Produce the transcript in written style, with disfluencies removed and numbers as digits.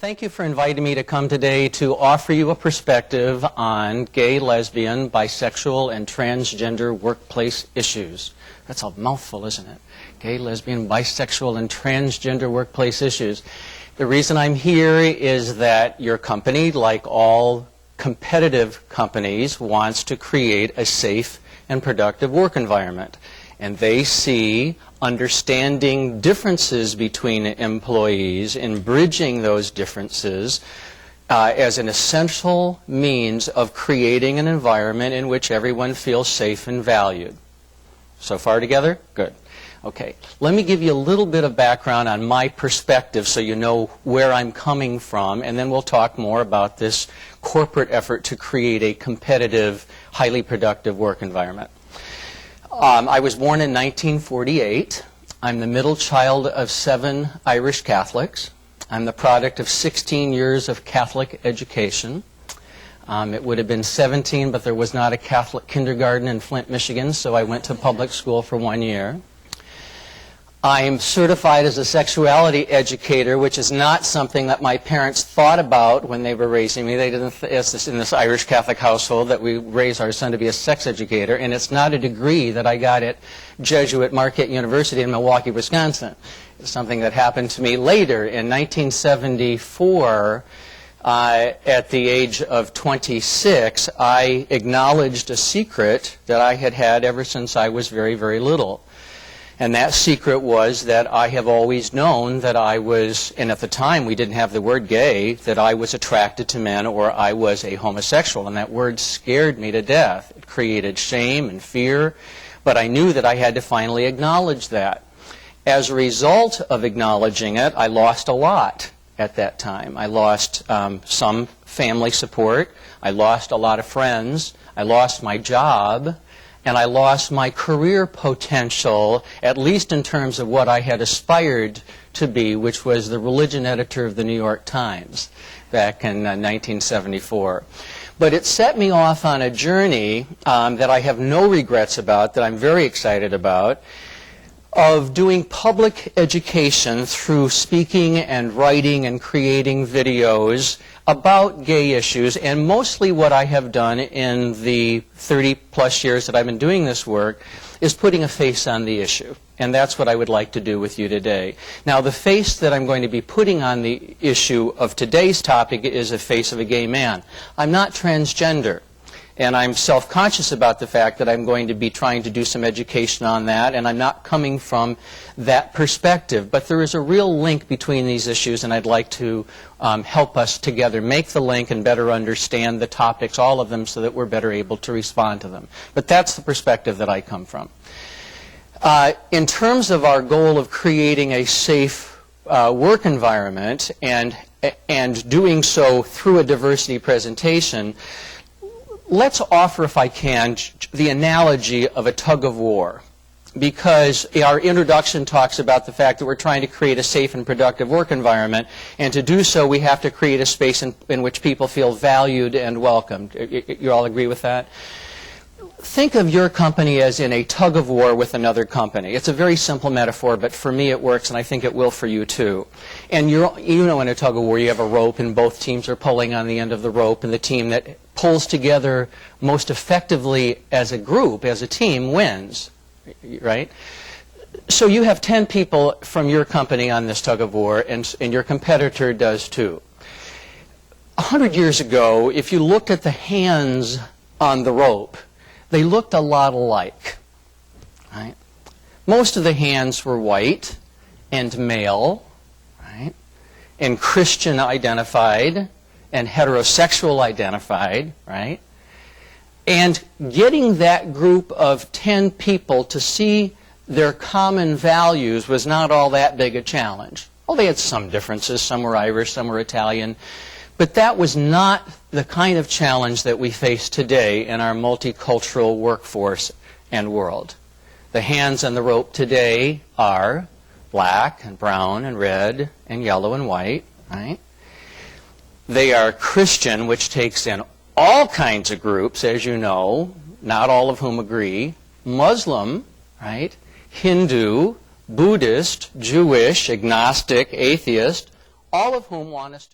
Thank you for inviting me to come today to offer you a perspective on gay, lesbian, bisexual, and transgender workplace issues. That's a mouthful, isn't it? Gay, lesbian, bisexual, and transgender workplace issues. The reason I'm here is that your company, like all competitive companies, wants to create a safe and productive work environment. And they see understanding differences between employees and bridging those differences as an essential means of creating an environment in which everyone feels safe and valued. So far together? Good. Okay. Let me give you a little bit of background on my perspective so you know where I'm coming from, and then we'll talk more about this corporate effort to create a competitive, highly productive work environment. I was born in 1948. I'm the middle child of 7 Irish Catholics. I'm the product of 16 years of Catholic education. It would have been 17, but there was not a Catholic kindergarten in Flint, Michigan, so I went to public school for 1 year. I am certified as a sexuality educator, which is not something that my parents thought about when they were raising me. They didn't, in this Irish Catholic household, that we raise our son to be a sex educator, and it's not a degree that I got at Jesuit Marquette University in Milwaukee, Wisconsin. It's something that happened to me later in 1974. At the age of 26, I acknowledged a secret that I had had ever since I was very, very little. And that secret was that I have always known that I was, and at the time we didn't have the word gay, that I was attracted to men or I was a homosexual. And that word scared me to death. It created shame and fear, but I knew that I had to finally acknowledge that. As a result of acknowledging it, I lost a lot at that time. I lost some family support. I lost a lot of friends. I lost my job. And I lost my career potential, at least in terms of what I had aspired to be, which was the religion editor of the New York Times back in 1974. But it set me off on a journey that I have no regrets about, that I'm very excited about, of doing public education through speaking and writing and creating videos about gay issues. And mostly what I have done in the 30-plus years that I've been doing this work is putting a face on the issue. And that's what I would like to do with you today. Now, the face that I'm going to be putting on the issue of today's topic is a face of a gay man. I'm not transgender. And I'm self-conscious about the fact that I'm going to be trying to do some education on that, and I'm not coming from that perspective. But there is a real link between these issues, and I'd like to help us together make the link and better understand the topics, all of them, so that we're better able to respond to them. But that's the perspective that I come from. In terms of our goal of creating a safe work environment and doing so through a diversity presentation, let's offer, if I can, the analogy of a tug of war, because our introduction talks about the fact that we're trying to create a safe and productive work environment, and to do so we have to create a space in which people feel valued and welcomed. You all agree with that? Think of your company as in a tug of war with another company. It's a very simple metaphor, but for me it works, and I think it will for you too. And you know, in a tug of war you have a rope, and both teams are pulling on the end of the rope, and the team that pulls together most effectively as a group, as a team, wins, right? So you have 10 people from your company on this tug of war, and your competitor does too. 100 years ago, if you looked at the hands on the rope, they looked a lot alike, right? Most of the hands were white and male, right? And Christian identified and heterosexual identified, right? And getting that group of 10 people to see their common values was not all that big a challenge. Well, they had some differences. Some were Irish, some were Italian. But that was not the kind of challenge that we face today in our multicultural workforce and world. The hands on the rope today are black and brown and red and yellow and white, right? They are Christian, which takes in all kinds of groups, as you know, not all of whom agree. Muslim, right? Hindu, Buddhist, Jewish, agnostic, atheist, all of whom want us to